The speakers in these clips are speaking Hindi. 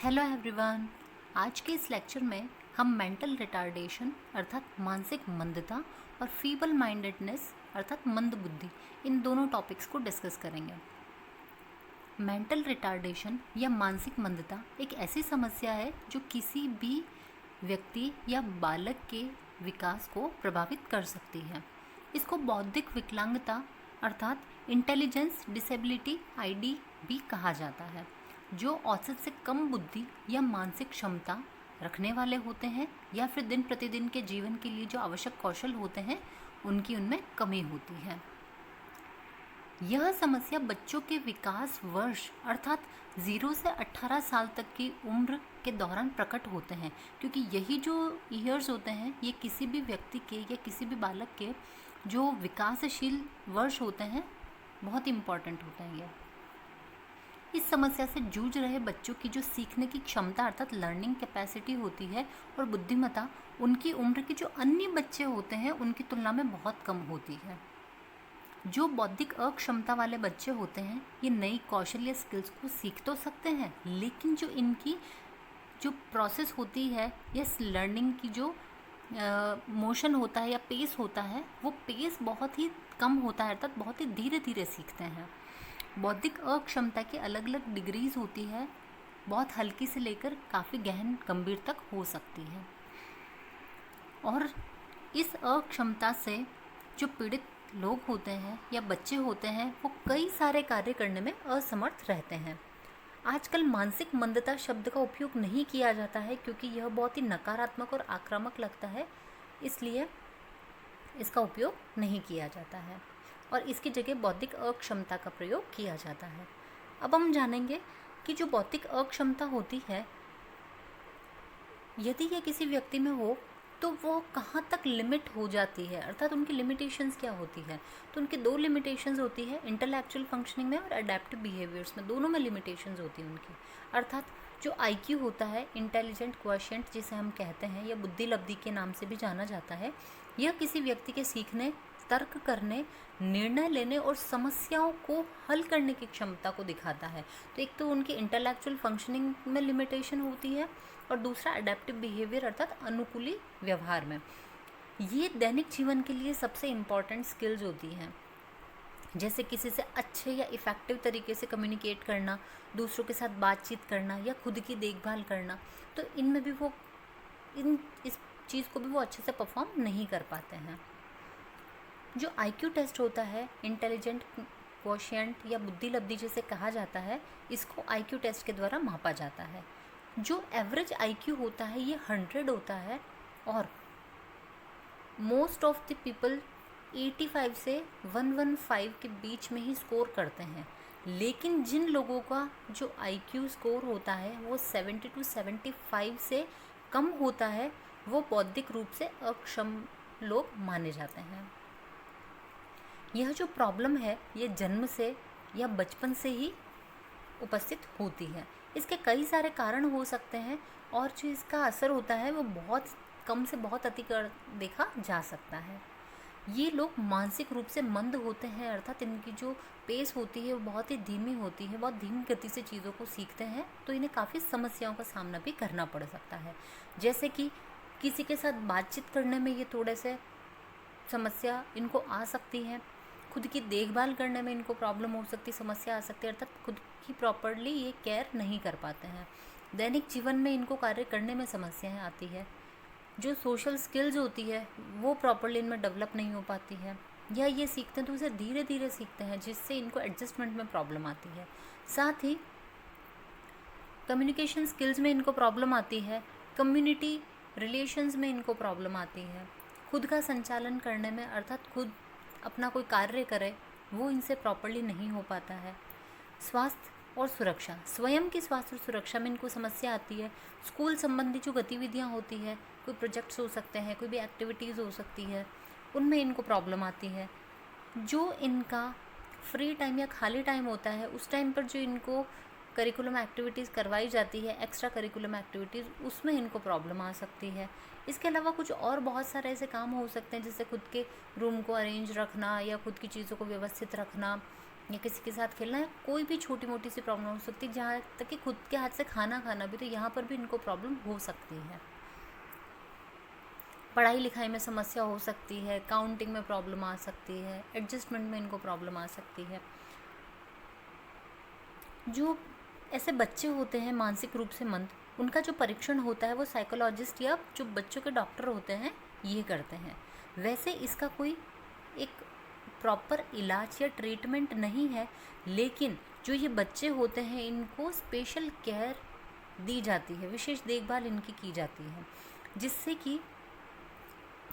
Hello everyone. आज के इस लेक्चर में हम मेंटल रिटार्डेशन अर्थात मानसिक मंदता और फीबल माइंडेडनेस अर्थात मंद बुद्धि इन दोनों टॉपिक्स को डिस्कस करेंगे। मेंटल रिटार्डेशन या मानसिक मंदता एक ऐसी समस्या है जो किसी भी व्यक्ति या बालक के विकास को प्रभावित कर सकती है। इसको बौद्धिक विकलांगता अर्थात इंटेलिजेंस डिसेबिलिटी आईडी भी कहा जाता है, जो औसत से कम बुद्धि या मानसिक क्षमता रखने वाले होते हैं या फिर दिन प्रतिदिन के जीवन के लिए जो आवश्यक कौशल होते हैं उनकी उनमें कमी होती है। यह समस्या बच्चों के विकास वर्ष अर्थात 0 से 18 साल तक की उम्र के दौरान प्रकट होते हैं, क्योंकि यही जो ईयर्स होते हैं ये किसी भी व्यक्ति के या किसी भी बालक के जो विकासशील वर्ष होते हैं बहुत इम्पॉर्टेंट होते हैं। इस समस्या से जूझ रहे बच्चों की जो सीखने की क्षमता अर्थात लर्निंग कैपेसिटी होती है और बुद्धिमत्ता उनकी उम्र के जो अन्य बच्चे होते हैं उनकी तुलना में बहुत कम होती है। जो बौद्धिक अक्षमता वाले बच्चे होते हैं ये नई कौशल या स्किल्स को सीख तो सकते हैं, लेकिन जो इनकी जो प्रोसेस होती है या लर्निंग की जो मोशन होता है या पेस होता है वो पेस बहुत ही कम होता है अर्थात बहुत ही धीरे धीरे सीखते हैं। बौद्धिक अक्षमता की अलग अलग डिग्रीज होती है, बहुत हल्की से लेकर काफ़ी गहन गंभीर तक हो सकती है। और इस अक्षमता से जो पीड़ित लोग होते हैं या बच्चे होते हैं वो कई सारे कार्य करने में असमर्थ रहते हैं। आजकल मानसिक मंदता शब्द का उपयोग नहीं किया जाता है क्योंकि यह बहुत ही नकारात्मक और आक्रामक लगता है, इसलिए इसका उपयोग नहीं किया जाता है और इसकी जगह बौद्धिक अक्षमता का प्रयोग किया जाता है। अब हम जानेंगे कि जो बौद्धिक अक्षमता होती है यदि यह किसी व्यक्ति में हो तो वो कहाँ तक लिमिट हो जाती है अर्थात उनकी लिमिटेशंस क्या होती है। तो उनकी दो लिमिटेशंस होती है, इंटेलेक्चुअल फंक्शनिंग में और अडेप्टिव बिहेवियर्स में, दोनों में लिमिटेशंस होती है उनकी। अर्थात जो आईक्यू होता है, इंटेलिजेंट क्वोशिएंट जिसे हम कहते हैं या बुद्धि लब्धि के नाम से भी जाना जाता है, यह किसी व्यक्ति के सीखने, तर्क करने, निर्णय लेने और समस्याओं को हल करने की क्षमता को दिखाता है। तो एक तो उनकी इंटेलेक्चुअल फंक्शनिंग में लिमिटेशन होती है और दूसरा अडेप्टिव बिहेवियर अर्थात अनुकूली व्यवहार में। ये दैनिक जीवन के लिए सबसे इम्पॉर्टेंट स्किल्स होती हैं, जैसे किसी से अच्छे या इफ़ेक्टिव तरीके से कम्युनिकेट करना, दूसरों के साथ बातचीत करना या खुद की देखभाल करना। तो इनमें भी वो इस चीज़ को भी वो अच्छे से परफॉर्म नहीं कर पाते हैं। जो आईक्यू टेस्ट होता है, इंटेलिजेंट क्वोशिएंट या बुद्धि लब्धि जिसे कहा जाता है, इसको आईक्यू टेस्ट के द्वारा मापा जाता है। जो एवरेज आईक्यू होता है ये 100 होता है और मोस्ट ऑफ द पीपल 85 से 115 के बीच में ही स्कोर करते हैं। लेकिन जिन लोगों का जो आईक्यू स्कोर होता है वो 70 to 75 से कम होता है वो बौद्धिक रूप से अक्षम लोग माने जाते हैं। यह जो प्रॉब्लम है ये जन्म से या बचपन से ही उपस्थित होती है। इसके कई सारे कारण हो सकते हैं और जो इसका असर होता है वो बहुत कम से बहुत अधिक देखा जा सकता है। ये लोग मानसिक रूप से मंद होते हैं अर्थात इनकी जो पेस होती है वो बहुत ही धीमी होती है, बहुत धीमी गति से चीज़ों को सीखते हैं, तो इन्हें काफ़ी समस्याओं का सामना भी करना पड़ सकता है। जैसे कि किसी के साथ बातचीत करने में ये थोड़े से समस्या इनको आ सकती है, खुद की देखभाल करने में इनको प्रॉब्लम हो सकती, समस्या आ सकती है अर्थात खुद की प्रॉपर्ली ये केयर नहीं कर पाते हैं। दैनिक जीवन में इनको कार्य करने में समस्याएं आती है। जो सोशल स्किल्स होती है वो प्रॉपर्ली इनमें डेवलप नहीं हो पाती है, या ये सीखते हैं तो उसे धीरे धीरे सीखते हैं जिससे इनको एडजस्टमेंट में प्रॉब्लम आती है। साथ ही कम्युनिकेशन स्किल्स में इनको प्रॉब्लम आती है, कम्युनिटी रिलेशंस में इनको प्रॉब्लम आती है, खुद का संचालन करने में अर्थात खुद अपना कोई कार्य करे वो इनसे प्रॉपर्ली नहीं हो पाता है। स्वास्थ्य और सुरक्षा, स्वयं की स्वास्थ्य और सुरक्षा में इनको समस्या आती है। स्कूल संबंधी जो गतिविधियां होती है, कोई प्रोजेक्ट्स हो सकते हैं, कोई भी एक्टिविटीज़ हो सकती है, उनमें इनको प्रॉब्लम आती है। जो इनका फ्री टाइम या खाली टाइम होता है उस टाइम पर जो इनको करिकुलम एक्टिविटीज़ करवाई जाती है, एक्स्ट्रा करिकुलम एक्टिविटीज़, उसमें इनको प्रॉब्लम आ सकती है। इसके अलावा कुछ और बहुत सारे ऐसे काम हो सकते हैं जैसे खुद के रूम को अरेंज रखना या खुद की चीज़ों को व्यवस्थित रखना या किसी के साथ खेलना है, कोई भी छोटी मोटी सी प्रॉब्लम हो सकती है, जहाँ तक कि खुद के हाथ से खाना खाना भी, तो यहाँ पर भी इनको प्रॉब्लम हो सकती है। पढ़ाई लिखाई में समस्या हो सकती है, काउंटिंग में प्रॉब्लम आ सकती है, एडजस्टमेंट में इनको प्रॉब्लम आ सकती है। जो ऐसे बच्चे होते हैं मानसिक रूप से मंद, उनका जो परीक्षण होता है वो साइकोलॉजिस्ट या जो बच्चों के डॉक्टर होते हैं ये करते हैं। वैसे इसका कोई एक प्रॉपर इलाज या ट्रीटमेंट नहीं है, लेकिन जो ये बच्चे होते हैं इनको स्पेशल केयर दी जाती है, विशेष देखभाल इनकी की जाती है, जिससे कि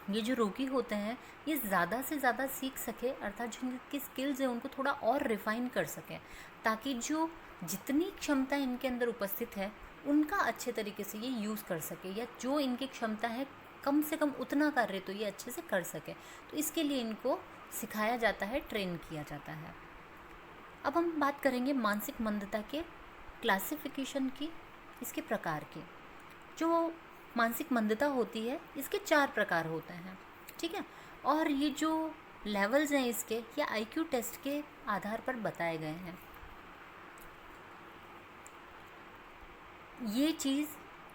ये जो रोगी होते हैं ये ज़्यादा से ज़्यादा सीख सके, अर्थात जो इनकी स्किल्स हैं उनको थोड़ा और रिफ़ाइन कर सकें, ताकि जो जितनी क्षमता इनके अंदर उपस्थित है उनका अच्छे तरीके से ये यूज़ कर सके, या जो इनकी क्षमता है कम से कम उतना कार्य तो ये अच्छे से कर सके। तो इसके लिए इनको सिखाया जाता है, ट्रेन किया जाता है। अब हम बात करेंगे मानसिक मंदता के क्लासिफिकेशन की, इसके प्रकार की। जो मानसिक मंदता होती है इसके 4 प्रकार होते हैं, ठीक है। और ये जो लेवल्स हैं इसके, या आईक्यू टेस्ट के आधार पर बताए गए हैं। ये चीज़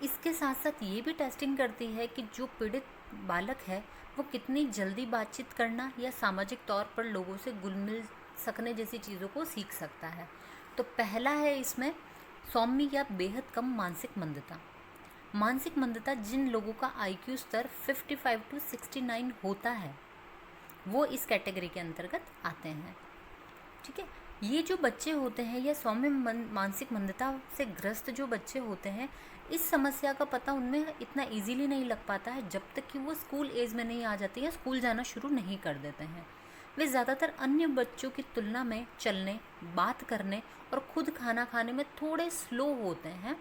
इसके साथ साथ ये भी टेस्टिंग करती है कि जो पीड़ित बालक है वो कितनी जल्दी बातचीत करना या सामाजिक तौर पर लोगों से घुल मिल सकने जैसी चीज़ों को सीख सकता है। तो पहला है इसमें सौम्य या बेहद कम मानसिक मंदता। मानसिक मंदता जिन लोगों का आईक्यू स्तर 55 to 69 होता है वो इस कैटेगरी के अंतर्गत आते हैं, ठीक है। ये जो बच्चे होते हैं या सौम्य मानसिक मंदता से ग्रस्त जो बच्चे होते हैं, इस समस्या का पता उनमें इतना इजीली नहीं लग पाता है जब तक कि वो स्कूल एज में नहीं आ जाते या स्कूल जाना शुरू नहीं कर देते हैं। वे ज़्यादातर अन्य बच्चों की तुलना में चलने, बात करने और खुद खाना खाने में थोड़े स्लो होते हैं,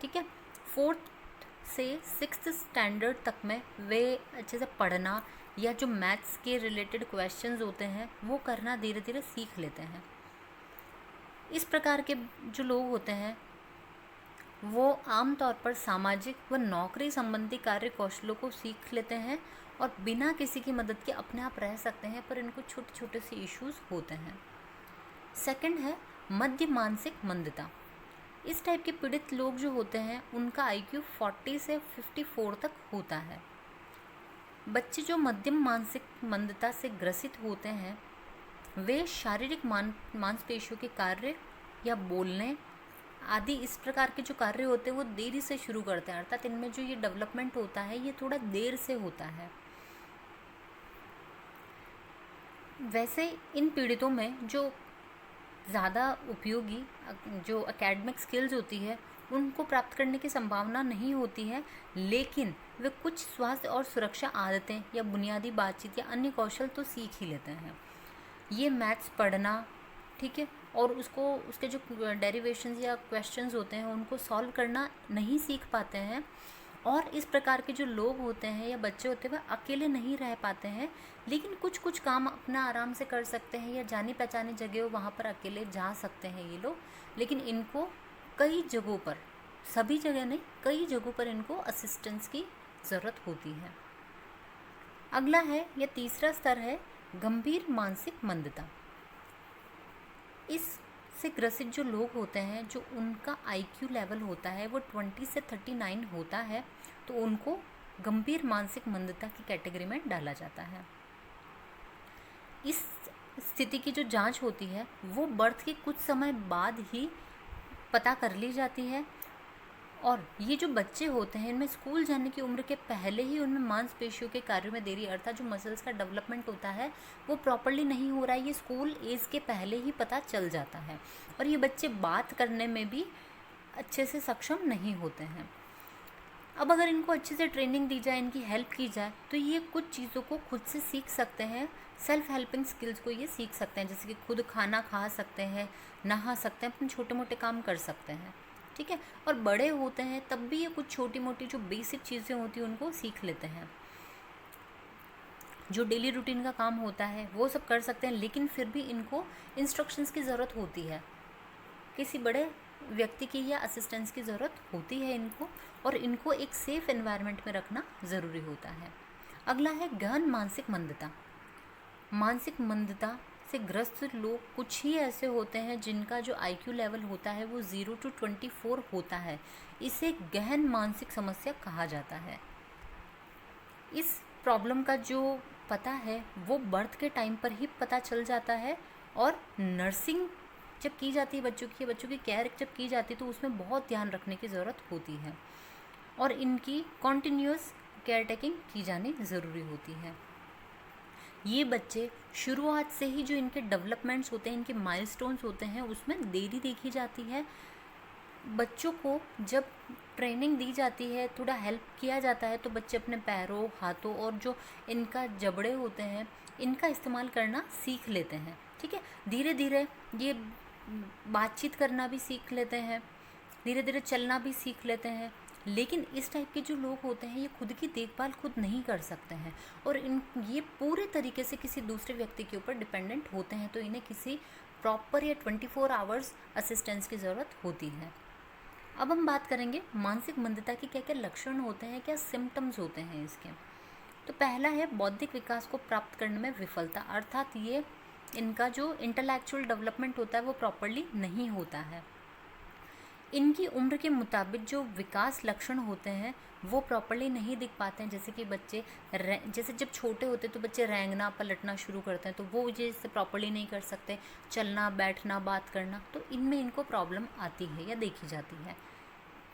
ठीक है। 4th से 6th स्टैंडर्ड तक में वे अच्छे से पढ़ना या जो मैथ्स के रिलेटेड क्वेश्चंस होते हैं वो करना धीरे धीरे सीख लेते हैं। इस प्रकार के जो लोग होते हैं वो आमतौर पर सामाजिक व नौकरी संबंधी कार्य कौशलों को सीख लेते हैं और बिना किसी की मदद के अपने आप रह सकते हैं, पर इनको छोटे छोटे से इश्यूज़ होते हैं। सेकंड है मध्य मानसिक मंदता। इस टाइप के पीड़ित लोग जो होते हैं उनका आईक्यू 40 से 54 तक होता है। बच्चे जो मध्यम मानसिक मंदता से ग्रसित होते हैं वे शारीरिक मांसपेशियों के कार्य या बोलने आदि इस प्रकार के जो कार्य होते हैं वो देरी से शुरू करते हैं, अर्थात इनमें जो ये डेवलपमेंट होता है ये थोड़ा देर से होता है। वैसे इन पीड़ितों में जो ज़्यादा उपयोगी जो एकेडमिक स्किल्स होती है उनको प्राप्त करने की संभावना नहीं होती है, लेकिन वे कुछ स्वास्थ्य और सुरक्षा आदतें या बुनियादी बातचीत या अन्य कौशल तो सीख ही लेते हैं। ये मैथ्स पढ़ना, ठीक है, और उसके जो डेरिवेशंस या क्वेश्चंस होते हैं उनको सॉल्व करना नहीं सीख पाते हैं। और इस प्रकार के जो लोग होते हैं या बच्चे होते हैं वह अकेले नहीं रह पाते हैं, लेकिन कुछ कुछ काम अपना आराम से कर सकते हैं या जानी पहचानी जगह हो वहाँ पर अकेले जा सकते हैं ये लोग, लेकिन इनको कई जगहों पर, सभी जगह नहीं, कई जगहों पर इनको असिस्टेंस की ज़रूरत होती है। अगला है या तीसरा स्तर है गंभीर मानसिक मंदता। इससे ग्रसित जो लोग होते हैं जो उनका आईक्यू लेवल होता है वो 20 से 39 होता है, तो उनको गंभीर मानसिक मंदता की कैटेगरी में डाला जाता है। इस स्थिति की जो जांच होती है वो बर्थ के कुछ समय बाद ही पता कर ली जाती है, और ये जो बच्चे होते हैं इनमें स्कूल जाने की उम्र के पहले ही उनमें मांसपेशियों के कार्यों में देरी, अर्थात जो मसल्स का डेवलपमेंट होता है वो प्रॉपर्ली नहीं हो रहा है, ये स्कूल एज के पहले ही पता चल जाता है। और ये बच्चे बात करने में भी अच्छे से सक्षम नहीं होते हैं। अब अगर इनको अच्छे से ट्रेनिंग दी जाए, इनकी हेल्प की जाए, तो ये कुछ चीज़ों को खुद से सीख सकते हैं, सेल्फ हेल्पिंग स्किल्स को ये सीख सकते हैं, जैसे कि खुद खाना खा सकते हैं, नहा सकते हैं, अपने छोटे मोटे काम कर सकते हैं, ठीक है। और बड़े होते हैं तब भी ये कुछ छोटी मोटी जो बेसिक चीज़ें होती हैं उनको सीख लेते हैं। जो डेली रूटीन का काम होता है वो सब कर सकते हैं, लेकिन फिर भी इनको इंस्ट्रक्शंस की ज़रूरत होती है, किसी बड़े व्यक्ति की या असिस्टेंस की ज़रूरत होती है इनको, और इनको एक सेफ़ एनवायरनमेंट में रखना ज़रूरी होता है। अगला है गहन मानसिक मंदता। मानसिक मंदता से ग्रस्त लोग कुछ ही ऐसे होते हैं जिनका जो IQ लेवल होता है वो 0 to 24 होता है। इसे गहन मानसिक समस्या कहा जाता है। इस प्रॉब्लम का जो पता है वो बर्थ के टाइम पर ही पता चल जाता है, और नर्सिंग जब की जाती है बच्चों की केयर जब की जाती है तो उसमें बहुत ध्यान रखने की ज़रूरत होती है, और इनकी कॉन्टिन्यूस केयर टेकिंग की जानी ज़रूरी होती है। ये बच्चे शुरुआत से ही जो इनके डेवलपमेंट्स होते हैं, इनके माइलस्टोन्स होते हैं, उसमें देरी देखी जाती है। बच्चों को जब ट्रेनिंग दी जाती है, थोड़ा हेल्प किया जाता है, तो बच्चे अपने पैरों, हाथों और जो इनका जबड़े होते हैं इनका इस्तेमाल करना सीख लेते हैं। ठीक है, धीरे धीरे ये बातचीत करना भी सीख लेते हैं, धीरे धीरे चलना भी सीख लेते हैं। लेकिन इस टाइप के जो लोग होते हैं ये खुद की देखभाल खुद नहीं कर सकते हैं, और ये पूरे तरीके से किसी दूसरे व्यक्ति के ऊपर डिपेंडेंट होते हैं, तो इन्हें किसी प्रॉपर या 24 आवर्स असिस्टेंस की ज़रूरत होती है। अब हम बात करेंगे मानसिक मंदता के क्या क्या लक्षण होते हैं, क्या सिम्टम्स होते हैं इसके। तो पहला है बौद्धिक विकास को प्राप्त करने में विफलता, अर्थात ये इनका जो इंटेलेक्चुअल डेवलपमेंट होता है वो प्रॉपरली नहीं होता है। इनकी उम्र के मुताबिक जो विकास लक्षण होते हैं वो प्रॉपरली नहीं दिख पाते हैं, जैसे कि बच्चे जैसे जब छोटे होते तो बच्चे रेंगना पलटना शुरू करते हैं, तो वो जैसे प्रॉपरली नहीं कर सकते, चलना बैठना बात करना, तो इनमें इनको प्रॉब्लम आती है या देखी जाती है।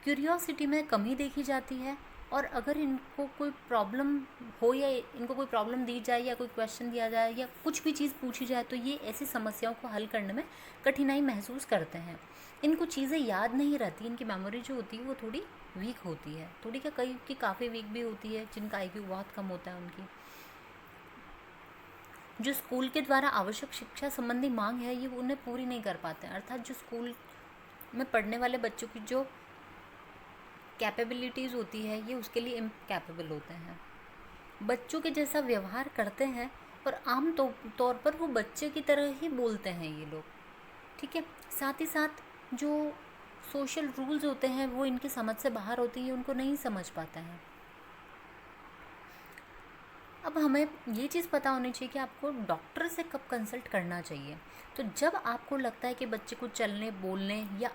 क्यूरियोसिटी में कमी देखी जाती है, और अगर इनको कोई प्रॉब्लम हो या इनको कोई प्रॉब्लम दी जाए या कोई क्वेश्चन दिया जाए या कुछ भी चीज़ पूछी जाए तो ये ऐसी समस्याओं को हल करने में कठिनाई महसूस करते हैं। इनको चीज़ें याद नहीं रहती, इनकी मेमोरी जो होती है वो थोड़ी वीक होती है, थोड़ी क्या कई की काफ़ी वीक भी होती है, जिनका IQ बहुत कम होता है। उनकी जो स्कूल के द्वारा आवश्यक शिक्षा संबंधी मांग है ये उन्हें पूरी नहीं कर पाते हैं, अर्थात जो स्कूल में पढ़ने वाले बच्चों की जो कैपेबिलिटीज़ होती है ये उसके लिए इनकैपेबल होते हैं। बच्चों के जैसा व्यवहार करते हैं और आम तौर पर वो बच्चे की तरह ही बोलते हैं ये लोग। ठीक है, साथ ही साथ जो सोशल रूल्स होते हैं वो इनकी समझ से बाहर होती है, उनको नहीं समझ पाते हैं। अब हमें ये चीज़ पता होनी चाहिए कि आपको डॉक्टर से कब कंसल्ट करना चाहिए। तो जब आपको लगता है कि बच्चे को चलने बोलने या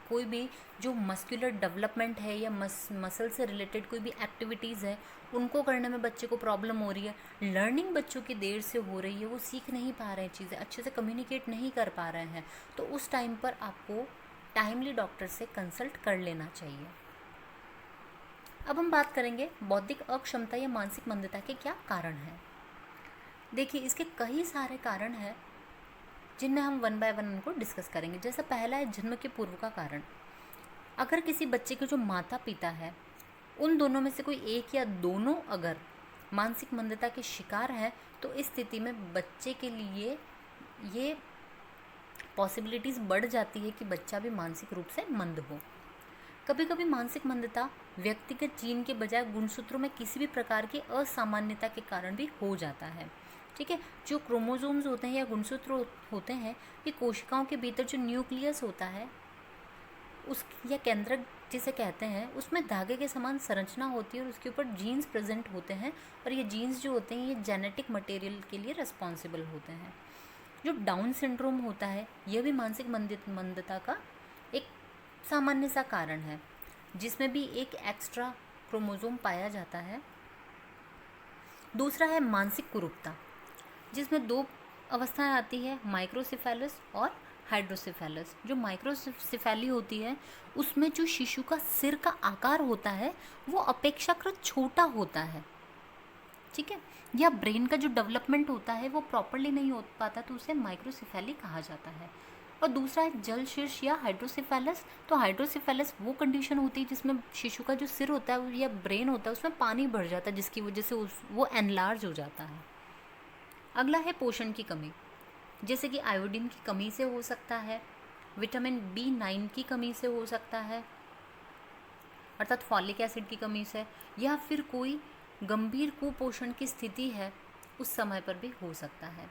कोई भी जो मस्कुलर डेवलपमेंट है या मसल से रिलेटेड कोई भी एक्टिविटीज़ है उनको करने में बच्चे को प्रॉब्लम हो रही है, लर्निंग बच्चों की देर से हो रही है, वो सीख नहीं पा रहे हैं चीज़ें, अच्छे से कम्युनिकेट नहीं कर पा रहे हैं, तो उस टाइम पर आपको टाइमली डॉक्टर से कंसल्ट कर लेना चाहिए। अब हम बात करेंगे बौद्धिक अक्षमता या मानसिक मंदता के क्या कारण हैं। देखिए, इसके कई सारे कारण हैं जिनमें हम वन बाय वन उनको डिस्कस करेंगे। जैसा पहला है जन्म के पूर्व का कारण। अगर किसी बच्चे के जो माता पिता है उन दोनों में से कोई एक या दोनों अगर मानसिक मंदता के शिकार हैं तो इस स्थिति में बच्चे के लिए ये पॉसिबिलिटीज़ बढ़ जाती है कि बच्चा भी मानसिक रूप से मंद हो। कभी कभी मानसिक मंदता व्यक्तिगत जीन के बजाय गुणसूत्रों में किसी भी प्रकार की असामान्यता के कारण भी हो जाता है। ठीक है, जो क्रोमोसोम्स होते हैं या गुणसूत्र होते हैं ये कोशिकाओं के भीतर जो न्यूक्लियस होता है उस या केंद्रक जिसे कहते हैं उसमें धागे के समान संरचना होती है और उसके ऊपर जीन्स प्रेजेंट होते हैं, और ये जीन्स जो होते हैं ये जेनेटिक मटेरियल के लिए रिस्पॉन्सिबल होते हैं। जो डाउन सिंड्रोम होता है यह भी मानसिक मंदता का एक सामान्य सा कारण है, जिसमें भी एक एक्स्ट्रा क्रोमोसोम पाया जाता है। दूसरा है मानसिक कुरूपता, जिसमें दो अवस्थाएं आती है, माइक्रोसिफेलस और हाइड्रोसिफेलस। जो माइक्रोसिफेली होती है उसमें जो शिशु का सिर का आकार होता है वो अपेक्षाकृत छोटा होता है। ठीक है, या ब्रेन का जो डेवलपमेंट होता है वो प्रॉपरली नहीं हो पाता, तो उसे माइक्रोसिफेली कहा जाता है। और दूसरा है जल शीर्ष या हाइड्रोसिफेलस। तो हाइड्रोसिफेलस वो कंडीशन होती है जिसमें शिशु का जो सिर होता है या ब्रेन होता है उसमें पानी भर जाता है, जिसकी वजह से वो एनलार्ज हो जाता है। अगला है पोषण की कमी, जैसे कि आयोडीन की कमी से हो सकता है, विटामिन B9 की कमी से हो सकता है अर्थात फॉलिक एसिड की कमी से, या फिर कोई गंभीर कुपोषण की स्थिति है उस समय पर भी हो सकता है।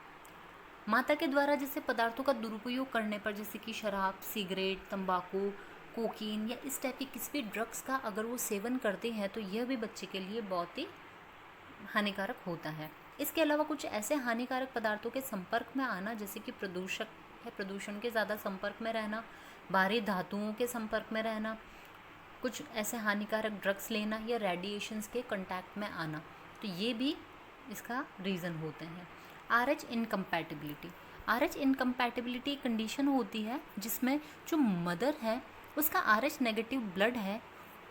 माता के द्वारा जैसे पदार्थों का दुरुपयोग करने पर, जैसे कि शराब, सिगरेट, तंबाकू, कोकीन या इस टाइप की किसी भी ड्रग्स का अगर वो सेवन करते हैं तो यह भी बच्चे के लिए बहुत ही हानिकारक होता है। इसके अलावा कुछ ऐसे हानिकारक पदार्थों के संपर्क में आना, जैसे कि प्रदूषक है, प्रदूषण के ज़्यादा संपर्क में रहना, भारी धातुओं के संपर्क में रहना, कुछ ऐसे हानिकारक ड्रग्स लेना या रेडिएशंस के कांटेक्ट में आना, तो ये भी इसका रीज़न होते हैं। RH incompatibility, RH incompatibility condition होती है जिसमें जो मदर है उसका RH नेगेटिव ब्लड है,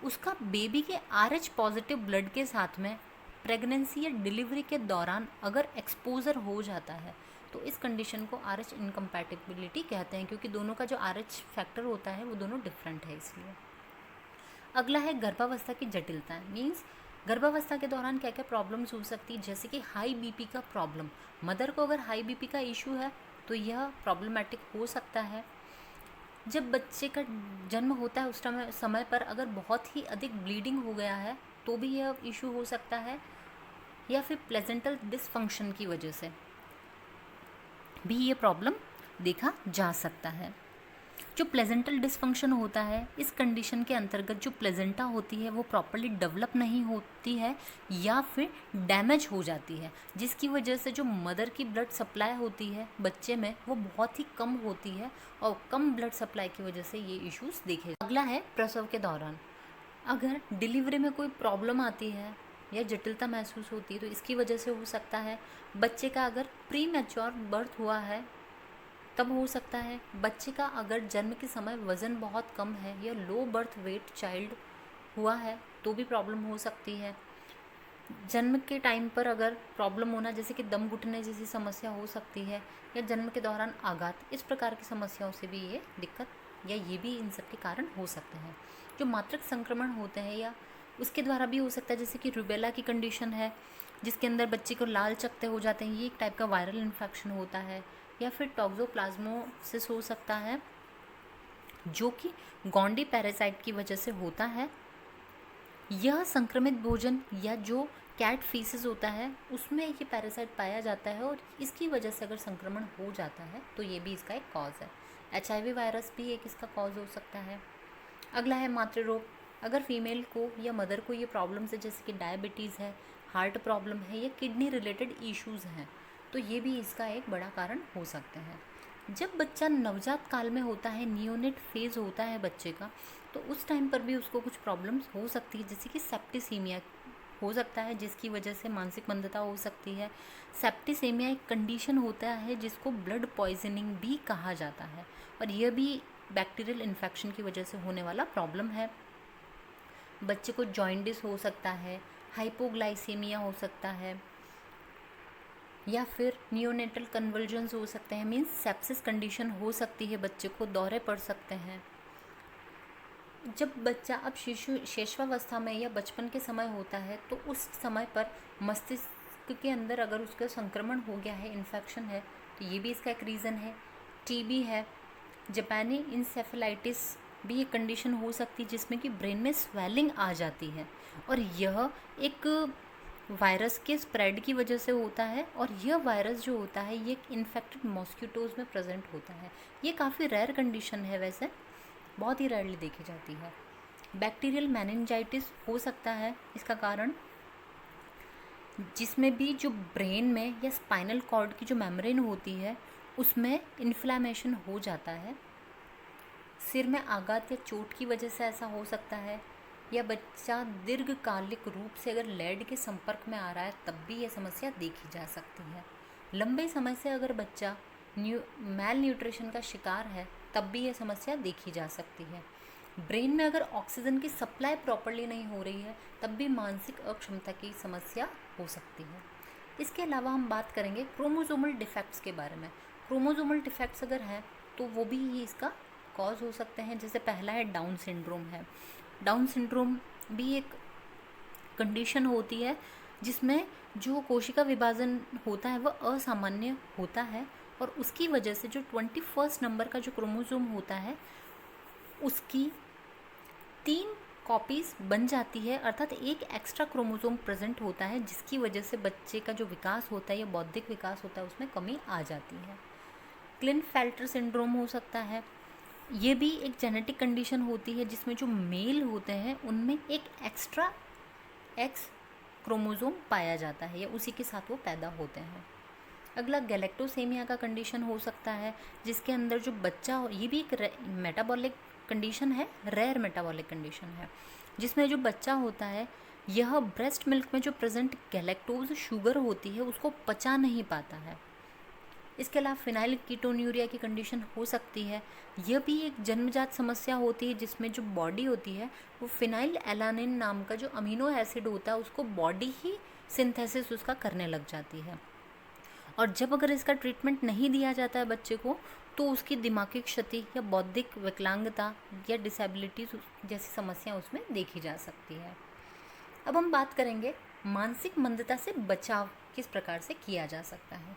उसका बेबी के RH पॉजिटिव ब्लड के साथ में प्रेगनेंसी या डिलीवरी के दौरान अगर एक्सपोजर हो जाता है तो इस कंडीशन को RH इनकम्पैटिबिलिटी कहते हैं, क्योंकि दोनों का जो RH फैक्टर होता है वो दोनों डिफरेंट है इसलिए। अगला है गर्भावस्था की जटिलता, मीन्स गर्भावस्था के दौरान क्या क्या प्रॉब्लम्स हो सकती है, जैसे कि हाई बीपी का प्रॉब्लम। मदर को अगर हाई बीपी का इशू है तो यह प्रॉब्लमेटिक हो सकता है। जब बच्चे का जन्म होता है उस समय पर अगर बहुत ही अधिक ब्लीडिंग हो गया है तो भी यह इशू हो सकता है, या फिर प्लेजेंटल डिसफंक्शन की वजह से भी ये प्रॉब्लम देखा जा सकता है। जो प्लेजेंटल डिसफंक्शन होता है, इस कंडीशन के अंतर्गत जो प्लेजेंटा होती है वो प्रॉपर्ली डेवलप नहीं होती है या फिर डैमेज हो जाती है, जिसकी वजह से जो मदर की ब्लड सप्लाई होती है बच्चे में वो बहुत ही कम होती है, और कम ब्लड सप्लाई की वजह से ये इश्यूज देखे। अगला है प्रसव के दौरान अगर डिलीवरी में कोई प्रॉब्लम आती है या जटिलता महसूस होती है तो इसकी वजह से हो सकता है। बच्चे का अगर प्री मैच्योर बर्थ हुआ है तब हो सकता है। बच्चे का अगर जन्म के समय वज़न बहुत कम है या लो बर्थ वेट चाइल्ड हुआ है तो भी प्रॉब्लम हो सकती है। जन्म के टाइम पर अगर प्रॉब्लम होना, जैसे कि दम घुटने जैसी समस्या हो सकती है, या जन्म के दौरान आघात, इस प्रकार की समस्याओं से भी ये दिक्कत या ये भी इन सब के कारण हो सकते हैं। जो मातृक संक्रमण होते हैं या उसके द्वारा भी हो सकता है, जैसे कि रूबेला की कंडीशन है जिसके अंदर बच्चे को लाल चकत्ते हो जाते हैं, ये एक टाइप का वायरल इन्फेक्शन होता है। या फिर टॉक्सोप्लाज्मोसिस हो सकता है जो कि गोंडी पैरासाइट की वजह से होता है। यह संक्रमित भोजन या जो कैट फीसेस होता है उसमें ये पैरासाइट पाया जाता है, और इसकी वजह से अगर संक्रमण हो जाता है तो ये भी इसका एक कॉज है। HIV वायरस भी एक इसका कॉज हो सकता है। अगला है मातृ रोग। अगर फीमेल को या मदर को ये प्रॉब्लम्स है, जैसे कि डायबिटीज़ है, हार्ट प्रॉब्लम है या किडनी रिलेटेड इश्यूज़ हैं, तो ये भी इसका एक बड़ा कारण हो सकते हैं। जब बच्चा नवजात काल में होता है, नियोनेट फेज़ होता है बच्चे का, तो उस टाइम पर भी उसको कुछ प्रॉब्लम्स हो सकती है, जैसे कि सेप्टिसीमिया हो सकता है जिसकी वजह से मानसिक मंदता हो सकती है। सेप्टिसीमिया एक कंडीशन होता है जिसको ब्लड पॉइजनिंग भी कहा जाता है, और यह भी बैक्टीरियल इन्फेक्शन की वजह से होने वाला प्रॉब्लम है। बच्चे को जॉइंडिस हो सकता है, हाइपोग्लाइसीमिया हो सकता है, या फिर नियोनेटल कन्वल्जन्स हो सकते हैं, मीन्स सेप्सिस कंडीशन हो सकती है, बच्चे को दौरे पड़ सकते हैं। जब बच्चा अब शैशवावस्था में या बचपन के समय होता है तो उस समय पर मस्तिष्क के अंदर अगर उसका संक्रमण हो गया है, इन्फेक्शन है, तो ये भी इसका एक रीज़न है। TB है, जापानी इंसेफेलाइटिस भी एक कंडीशन हो सकती है जिसमें कि ब्रेन में स्वेलिंग आ जाती है, और यह एक वायरस के स्प्रेड की वजह से होता है, और यह वायरस जो होता है ये इन्फेक्टेड मॉस्किटोज़ में प्रेजेंट होता है। ये काफ़ी रेयर कंडीशन है, वैसे बहुत ही रेयरली देखी जाती है। बैक्टीरियल मेनिंजाइटिस हो सकता है इसका कारण, जिसमें भी जो ब्रेन में या स्पाइनल कॉर्ड की जो मेम्ब्रेन होती है उसमें इन्फ्लेमेशन हो जाता है। सिर में आघात या चोट की वजह से ऐसा हो सकता है, या बच्चा दीर्घकालिक रूप से अगर लेड के संपर्क में आ रहा है तब भी यह समस्या देखी जा सकती है। लंबे समय से अगर बच्चा मैल न्यूट्रिशन का शिकार है तब भी यह समस्या देखी जा सकती है। ब्रेन में अगर ऑक्सीजन की सप्लाई प्रॉपर्ली नहीं हो रही है तब भी मानसिक अक्षमता की समस्या हो सकती है। इसके अलावा हम बात करेंगे क्रोमोसोमल डिफेक्ट्स के बारे में। क्रोमोसोमल डिफेक्ट्स अगर हैं तो वो भी ये इसका कॉज हो सकते हैं। जैसे पहला है डाउन सिंड्रोम है। डाउन सिंड्रोम भी एक कंडीशन होती है जिसमें जो कोशिका विभाजन होता है वह असामान्य होता है, और उसकी वजह से जो 21 नंबर का जो क्रोमोसोम होता है उसकी 3 कॉपीज़ बन जाती है, अर्थात एक एक्स्ट्रा क्रोमोसोम प्रेजेंट होता है, जिसकी वजह से बच्चे का जो विकास होता है या बौद्धिक विकास होता है उसमें कमी आ जाती है। क्लिनफेल्टर सिंड्रोम हो सकता है। ये भी एक जेनेटिक कंडीशन होती है जिसमें जो मेल होते हैं उनमें एक एक्स्ट्रा एक्स क्रोमोसोम पाया जाता है या उसी के साथ वो पैदा होते हैं। अगला गैलेक्टोसेमिया का कंडीशन हो सकता है, जिसके अंदर जो बच्चा हो, ये भी एक मेटाबॉलिक कंडीशन है, रेयर मेटाबॉलिक कंडीशन है, जिसमें जो बच्चा होता है यह ब्रेस्ट मिल्क में जो प्रेजेंट गैलेक्टोज शुगर होती है उसको पचा नहीं पाता है। इसके अलावा फिनाइल कीटोन्यूरिया की कंडीशन हो सकती है। यह भी एक जन्मजात समस्या होती है, जिसमें जो बॉडी होती है वो फिनाइल एलानिन नाम का जो अमीनो एसिड होता है उसको बॉडी ही सिंथेसिस उसका करने लग जाती है। और जब अगर इसका ट्रीटमेंट नहीं दिया जाता है बच्चे को, तो उसकी दिमागी क्षति या बौद्धिक विकलांगता या डिसेबिलिटी जैसी समस्या उसमें देखी जा सकती है। अब हम बात करेंगे मानसिक मंदता से बचाव किस प्रकार से किया जा सकता है।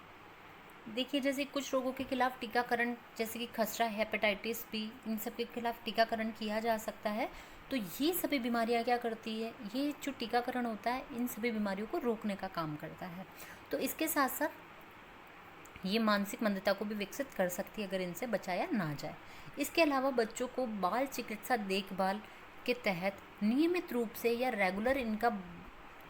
देखिए, जैसे कुछ रोगों के खिलाफ टीकाकरण, जैसे कि खसरा, हेपेटाइटिस बी, इन सब के खिलाफ टीकाकरण किया जा सकता है। तो ये सभी बीमारियां क्या करती है, ये जो टीकाकरण होता है इन सभी बीमारियों को रोकने का काम करता है। तो इसके साथ साथ ये मानसिक मंदता को भी विकसित कर सकती है अगर इनसे बचाया ना जाए। इसके अलावा बच्चों को बाल चिकित्सा देखभाल के तहत नियमित रूप से या रेगुलर इनका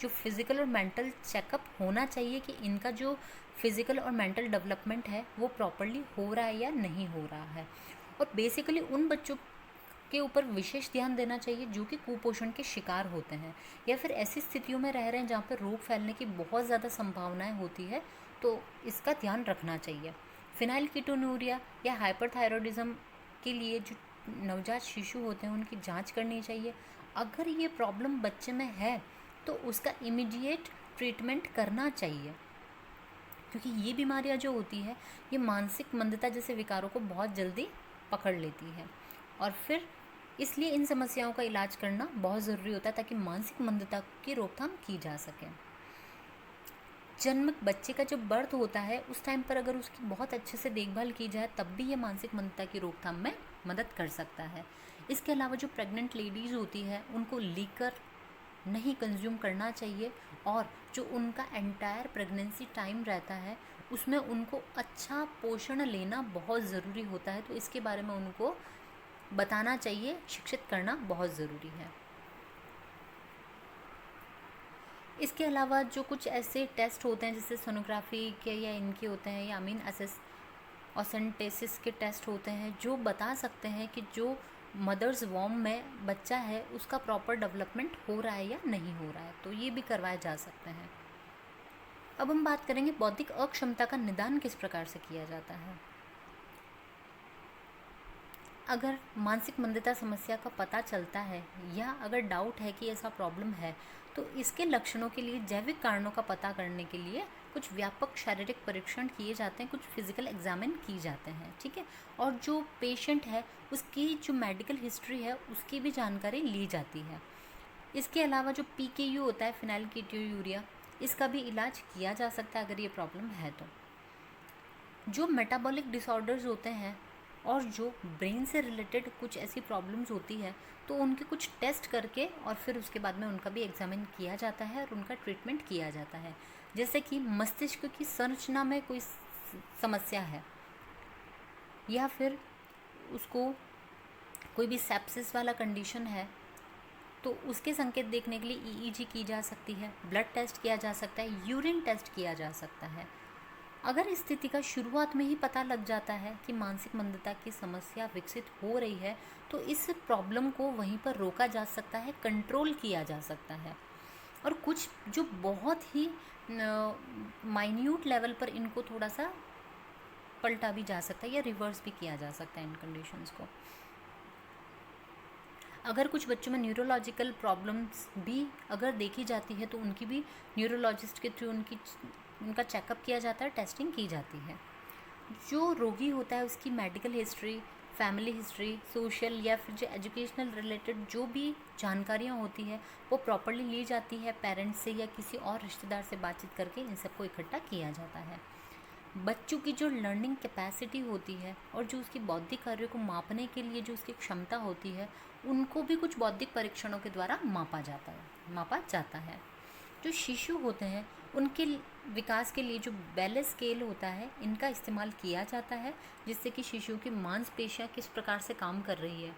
जो फिज़िकल और मेंटल चेकअप होना चाहिए कि इनका जो फिज़िकल और मेंटल डेवलपमेंट है वो प्रॉपरली हो रहा है या नहीं हो रहा है। और बेसिकली उन बच्चों के ऊपर विशेष ध्यान देना चाहिए जो कि कुपोषण के शिकार होते हैं या फिर ऐसी स्थितियों में रह रहे हैं जहाँ पर रोग फैलने की बहुत ज़्यादा संभावनाएं होती है, तो इसका ध्यान रखना चाहिए। फिनाइल कीटोन्यूरिया या हाइपरथायरॉयडिज्म के लिए जो नवजात शिशु होते हैं उनकी जांच करनी चाहिए। अगर ये प्रॉब्लम बच्चे में है तो उसका इमीडिएट ट्रीटमेंट करना चाहिए, क्योंकि ये बीमारियां जो होती है ये मानसिक मंदता जैसे विकारों को बहुत जल्दी पकड़ लेती है और फिर इसलिए इन समस्याओं का इलाज करना बहुत ज़रूरी होता है ताकि मानसिक मंदता की रोकथाम की जा सके। जन्म बच्चे का जब बर्थ होता है उस टाइम पर अगर उसकी बहुत अच्छे से देखभाल की जाए तब भी ये मानसिक मंदता की रोकथाम में मदद कर सकता है। इसके अलावा जो प्रेग्नेंट लेडीज़ होती है उनको लीकर नहीं कंज्यूम करना चाहिए और जो उनका एंटायर प्रेगनेंसी टाइम रहता है उसमें उनको अच्छा पोषण लेना बहुत ज़रूरी होता है, तो इसके बारे में उनको बताना चाहिए, शिक्षित करना बहुत ज़रूरी है। इसके अलावा जो कुछ ऐसे टेस्ट होते हैं जैसे सोनोग्राफी के या इनके होते हैं या अमीन ऑसेंटेसिस के टेस्ट होते हैं जो बता सकते हैं कि जो मदर्स वॉर्म में बच्चा है उसका प्रॉपर डेवलपमेंट हो रहा है या नहीं हो रहा है, तो ये भी करवाए जा सकते हैं। अब हम बात करेंगे बौद्धिक अक्षमता का निदान किस प्रकार से किया जाता है। अगर मानसिक मंदता समस्या का पता चलता है या अगर डाउट है कि ऐसा प्रॉब्लम है तो इसके लक्षणों के लिए जैविक कारणों का पता करने के लिए कुछ व्यापक शारीरिक परीक्षण किए जाते हैं, कुछ फिजिकल एग्जामिन की जाते हैं, ठीक है। और जो पेशेंट है उसकी जो मेडिकल हिस्ट्री है उसकी भी जानकारी ली जाती है। इसके अलावा जो PKU होता है, फिनाइल कीटोन्यूरिया, इसका भी इलाज किया जा सकता है अगर ये प्रॉब्लम है तो। जो मेटाबॉलिक डिसऑर्डर्स होते हैं और जो ब्रेन से रिलेटेड कुछ ऐसी प्रॉब्लम्स होती है तो उनके कुछ टेस्ट करके और फिर उसके बाद में उनका भी एग्जामिन किया जाता है और उनका ट्रीटमेंट किया जाता है। जैसे कि मस्तिष्क की संरचना में कोई समस्या है या फिर उसको कोई भी सेप्सिस वाला कंडीशन है तो उसके संकेत देखने के लिए EEG की जा सकती है, ब्लड टेस्ट किया जा सकता है, यूरिन टेस्ट किया जा सकता है। अगर इस स्थिति का शुरुआत में ही पता लग जाता है कि मानसिक मंदता की समस्या विकसित हो रही है तो इस प्रॉब्लम को वहीं पर रोका जा सकता है, कंट्रोल किया जा सकता है। और कुछ जो बहुत ही माइन्यूट लेवल पर इनको थोड़ा सा पलटा भी जा सकता है या रिवर्स भी किया जा सकता है इन कंडीशंस को। अगर कुछ बच्चों में न्यूरोलॉजिकल प्रॉब्लम्स भी अगर देखी जाती है तो उनकी भी न्यूरोलॉजिस्ट के थ्रू उनका चेकअप किया जाता है, टेस्टिंग की जाती है। जो रोगी होता है उसकी medical history, family history, social या फिर जो एजुकेशनल रिलेटेड जो भी जानकारियाँ होती है वो प्रॉपरली ली जाती है, पेरेंट्स से या किसी और रिश्तेदार से बातचीत करके इन सबको इकट्ठा किया जाता है। बच्चों की जो लर्निंग कैपेसिटी होती है और जो उसकी बौद्धिक कार्यों को मापने के लिए जो उसकी क्षमता होती है उनको भी कुछ बौद्धिक परीक्षणों के द्वारा मापा जाता है। जो शिशु होते हैं उनके विकास के लिए जो बेले स्केल होता है इनका इस्तेमाल किया जाता है, जिससे कि शिशु की मांसपेशियां किस प्रकार से काम कर रही है,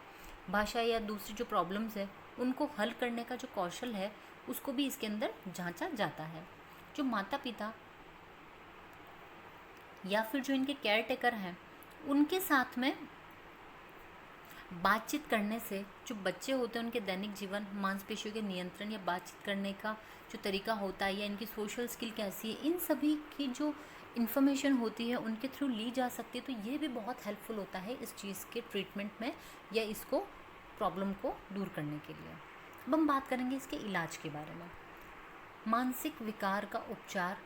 भाषा या दूसरी जो प्रॉब्लम्स है उनको हल करने का जो कौशल है उसको भी इसके अंदर जांचा जाता है। जो माता पिता या फिर जो इनके केयर टेकर हैं, उनके साथ में बातचीत करने से जो बच्चे होते हैं उनके दैनिक जीवन, मांसपेशियों के नियंत्रण या बातचीत करने का जो तरीका होता है या इनकी सोशल स्किल कैसी है, इन सभी की जो इन्फॉर्मेशन होती है उनके थ्रू ली जा सकती है। तो ये भी बहुत हेल्पफुल होता है इस चीज़ के ट्रीटमेंट में या इसको प्रॉब्लम को दूर करने के लिए। अब हम बात करेंगे इसके इलाज के बारे में। मानसिक विकार का उपचार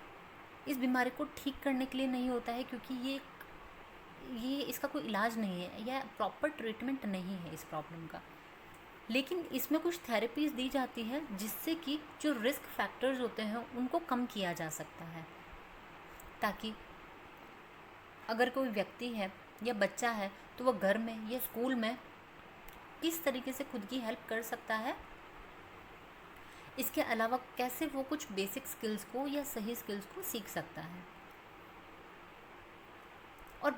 इस बीमारी को ठीक करने के लिए नहीं होता है, क्योंकि ये इसका कोई इलाज नहीं है या प्रॉपर ट्रीटमेंट नहीं है इस प्रॉब्लम का। लेकिन इसमें कुछ थेरेपीज़ दी जाती है जिससे कि जो रिस्क फैक्टर्स होते हैं उनको कम किया जा सकता है, ताकि अगर कोई व्यक्ति है या बच्चा है तो वह घर में या स्कूल में किस तरीके से खुद की हेल्प कर सकता है। इसके अलावा कैसे वो कुछ बेसिक स्किल्स को या सही स्किल्स को सीख सकता है। और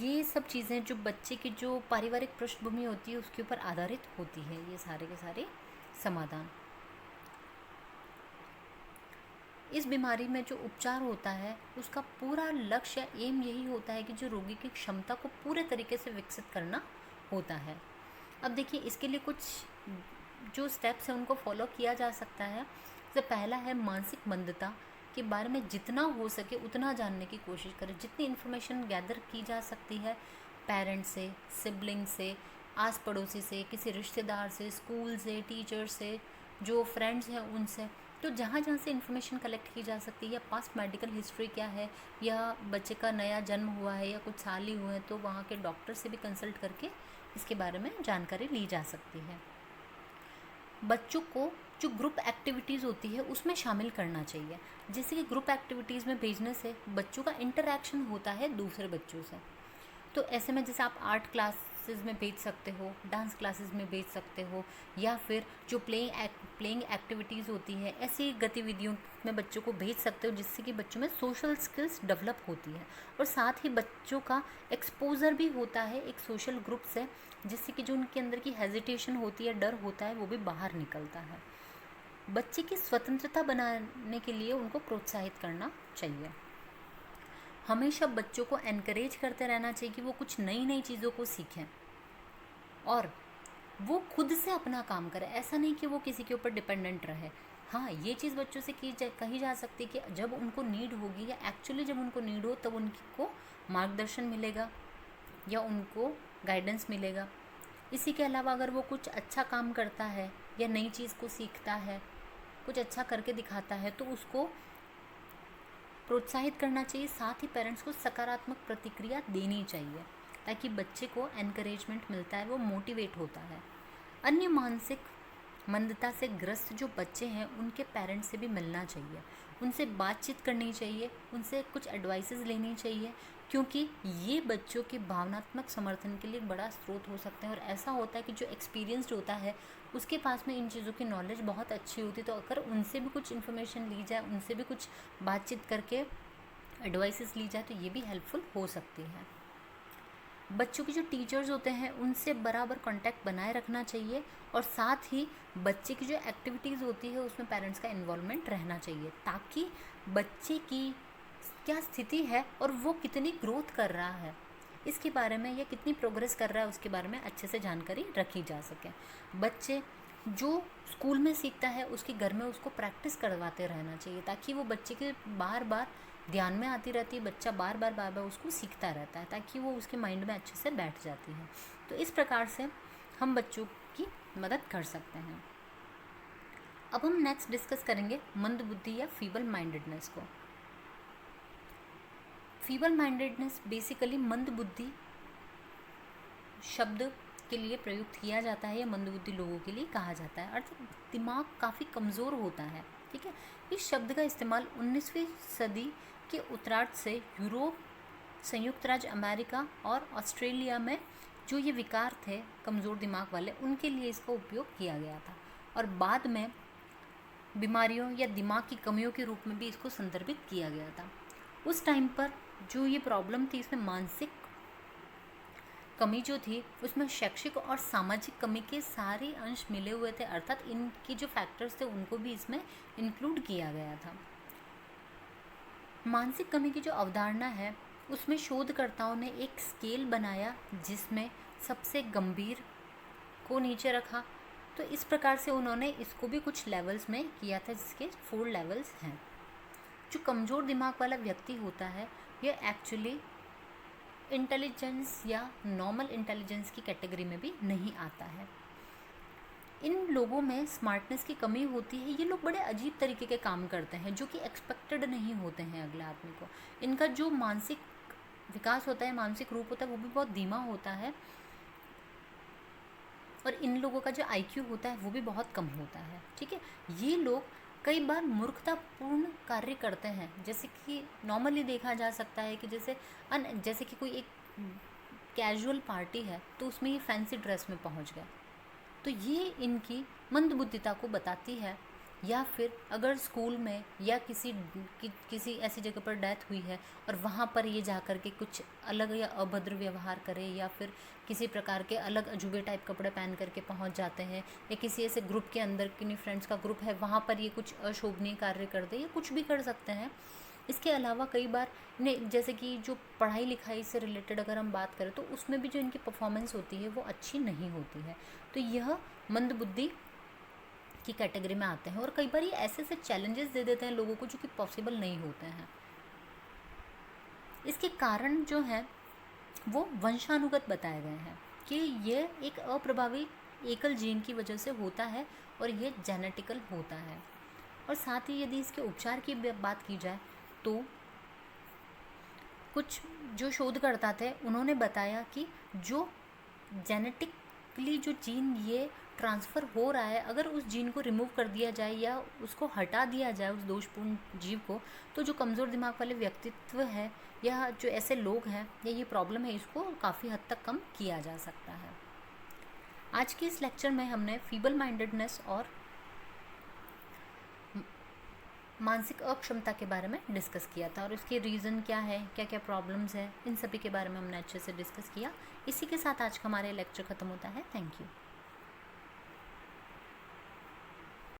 ये सब चीज़ें जो बच्चे की जो पारिवारिक पृष्ठभूमि होती है उसके ऊपर आधारित होती है, ये सारे के सारे समाधान। इस बीमारी में जो उपचार होता है उसका पूरा लक्ष्य या एम यही होता है कि जो रोगी की क्षमता को पूरे तरीके से विकसित करना होता है। अब देखिए, इसके लिए कुछ जो स्टेप्स हैं उनको फॉलो किया जा सकता है। सबसे पहला है मानसिक मंदता के बारे में जितना हो सके उतना जानने की कोशिश करें। जितनी इन्फॉर्मेशन गैदर की जा सकती है पेरेंट्स से, सिबलिंग से, आस पड़ोसी से, किसी रिश्तेदार से, स्कूल से, टीचर से, जो फ्रेंड्स हैं उनसे, तो जहाँ जहाँ से इन्फॉर्मेशन कलेक्ट की जा सकती है, या पास्ट मेडिकल हिस्ट्री क्या है, या बच्चे का नया जन्म हुआ है या कुछ साल ही हुए हैं तो वहाँ के डॉक्टर से भी कंसल्ट करके इसके बारे में जानकारी ली जा सकती है। बच्चों को जो ग्रुप एक्टिविटीज़ होती है उसमें शामिल करना चाहिए। जैसे कि ग्रुप एक्टिविटीज़ में भेजने से बच्चों का इंटरेक्शन होता है दूसरे बच्चों से। तो ऐसे में जैसे आप आर्ट क्लासेस में भेज सकते हो, डांस क्लासेस में भेज सकते हो, या फिर जो प्लेइंग एक्टिविटीज़ होती है, ऐसी गतिविधियों में बच्चों को भेज सकते हो जिससे कि बच्चों में सोशल स्किल्स डेवलप होती है। और साथ ही बच्चों का एक्सपोजर भी होता है एक सोशल ग्रुप से, जिससे कि जो उनके अंदर की हेजिटेशन होती है, डर होता है, वो भी बाहर निकलता है। बच्चे की स्वतंत्रता बनाने के लिए उनको प्रोत्साहित करना चाहिए। हमेशा बच्चों को एनकरेज करते रहना चाहिए कि वो कुछ नई नई चीज़ों को सीखें और वो खुद से अपना काम करें। ऐसा नहीं कि वो किसी के ऊपर डिपेंडेंट रहे। हाँ, ये चीज़ बच्चों से कही जा सकती है कि जब उनको नीड होगी या एक्चुअली जब उनको नीड हो तब उनको मार्गदर्शन मिलेगा या उनको गाइडेंस मिलेगा। इसी के अलावा अगर वो कुछ अच्छा काम करता है या नई चीज़ को सीखता है, कुछ अच्छा करके दिखाता है, तो उसको प्रोत्साहित करना चाहिए। साथ ही पेरेंट्स को सकारात्मक प्रतिक्रिया देनी चाहिए ताकि बच्चे को एनकरेजमेंट मिलता है, वो मोटिवेट होता है। अन्य मानसिक मंदता से ग्रस्त जो बच्चे हैं उनके पेरेंट्स से भी मिलना चाहिए, उनसे बातचीत करनी चाहिए, उनसे कुछ एडवाइसेस लेनी चाहिए, क्योंकि ये बच्चों के भावनात्मक समर्थन के लिए एक बड़ा स्रोत हो सकते हैं। और ऐसा होता है कि जो एक्सपीरियंस्ड होता है उसके पास में इन चीज़ों की नॉलेज बहुत अच्छी होती है, तो अगर उनसे भी कुछ इन्फॉर्मेशन ली जाए, उनसे भी कुछ बातचीत करके एडवाइसेस ली जाए तो ये भी हेल्पफुल हो सकती है। बच्चों के जो टीचर्स होते हैं उनसे बराबर कांटेक्ट बनाए रखना चाहिए और साथ ही बच्चे की जो एक्टिविटीज़ होती है उसमें पेरेंट्स का इन्वॉल्वमेंट रहना चाहिए, ताकि बच्चे की क्या स्थिति है और वो कितनी ग्रोथ कर रहा है इसके बारे में या कितनी प्रोग्रेस कर रहा है उसके बारे में अच्छे से जानकारी रखी जा सके। बच्चे जो स्कूल में सीखता है उसके घर में उसको प्रैक्टिस करवाते रहना चाहिए, ताकि वो बच्चे के बार बार ध्यान में आती रहती है, बच्चा बार बार उसको सीखता रहता है, ताकि वो उसके माइंड में अच्छे से बैठ जाती है। तो इस प्रकार से हम बच्चों की मदद कर सकते हैं। अब हम नेक्स्ट डिस्कस करेंगे मंदबुद्धि या फीबल माइंडेडनेस को। फीबल माइंडेडनेस बेसिकली मंदबुद्धि शब्द के लिए प्रयुक्त किया जाता है या मंदबुद्धि लोगों के लिए कहा जाता है, अर्थात दिमाग काफ़ी कमज़ोर होता है। ठीक है, इस शब्द का इस्तेमाल 19वीं सदी के उत्तरार्ध से यूरोप, संयुक्त राज्य अमेरिका और ऑस्ट्रेलिया में जो ये विकार थे कमज़ोर दिमाग वाले, उनके लिए इसका उपयोग किया गया था और बाद में बीमारियों या दिमाग की कमियों के रूप में भी इसको संदर्भित किया गया था। उस टाइम पर जो ये प्रॉब्लम थी इसमें मानसिक कमी जो थी उसमें शैक्षिक और सामाजिक कमी के सारे अंश मिले हुए थे, अर्थात इनकी जो फैक्टर्स थे उनको भी इसमें इंक्लूड किया गया था। मानसिक कमी की जो अवधारणा है उसमें शोधकर्ताओं ने एक स्केल बनाया जिसमें सबसे गंभीर को नीचे रखा। तो इस प्रकार से उन्होंने इसको भी कुछ लेवल्स में किया था, जिसके 4 लेवल्स हैं। जो कमज़ोर दिमाग वाला व्यक्ति होता है यह एक्चुअली इंटेलिजेंस या नॉर्मल इंटेलिजेंस की कैटेगरी में भी नहीं आता है। इन लोगों में स्मार्टनेस की कमी होती है। ये लोग बड़े अजीब तरीके के काम करते हैं जो कि एक्सपेक्टेड नहीं होते हैं अगले आदमी को। इनका जो मानसिक विकास होता है, मानसिक रूप होता है, वो भी बहुत धीमा होता है। और इन लोगों का जो IQ होता है वो भी बहुत कम होता है। ठीक है, ये लोग कई बार मूर्खतापूर्ण कार्य करते हैं, जैसे कि नॉर्मली देखा जा सकता है कि जैसे कि कोई एक कैजुअल पार्टी है तो उसमें ये फैंसी ड्रेस में पहुंच गए, तो ये इनकी मंदबुद्धिता को बताती है। या फिर अगर स्कूल में या किसी ऐसी जगह पर डेथ हुई है और वहाँ पर ये जा कर के कुछ अलग या अभद्र व्यवहार करे, या फिर किसी प्रकार के अलग अजूबे टाइप कपड़े पहन करके पहुँच जाते हैं, या किसी ऐसे ग्रुप के अंदर किन्हीं फ्रेंड्स का ग्रुप है वहाँ पर ये कुछ अशोभनीय कार्य कर दे, या कुछ भी कर सकते हैं। इसके अलावा कई बार जैसे कि जो पढ़ाई लिखाई से रिलेटेड अगर हम बात करें तो उसमें भी जो इनकी परफॉर्मेंस होती है वो अच्छी नहीं होती है। तो यह मंदबुद्धि की कैटेगरी में आते हैं। और कई बार ये ऐसे ऐसे चैलेंजेस दे देते हैं लोगों को जो कि पॉसिबल नहीं होते हैं। इसके कारण जो है वो वंशानुगत बताए गए हैं कि ये एक अप्रभावी एकल जीन की वजह से होता है और ये जेनेटिकल होता है। और साथ ही यदि इसके उपचार की बात की जाए तो कुछ जो शोधकर्ता थे उन्होंने बताया कि जो जेनेटिकली जो जीन ये ट्रांसफ़र हो रहा है, अगर उस जीन को रिमूव कर दिया जाए या उसको हटा दिया जाए उस दोषपूर्ण जीव को, तो जो कमज़ोर दिमाग वाले व्यक्तित्व है या जो ऐसे लोग हैं या ये प्रॉब्लम है, इसको काफ़ी हद तक कम किया जा सकता है। आज के इस लेक्चर में हमने फीबल माइंडेडनेस और मानसिक अक्षमता के बारे में डिस्कस किया था, और इसके रीज़न क्या है, क्या क्या प्रॉब्लम्स है, इन सभी के बारे में हमने अच्छे से डिस्कस किया। इसी के साथ आज का हमारे लेक्चर ख़त्म होता है। Thank you.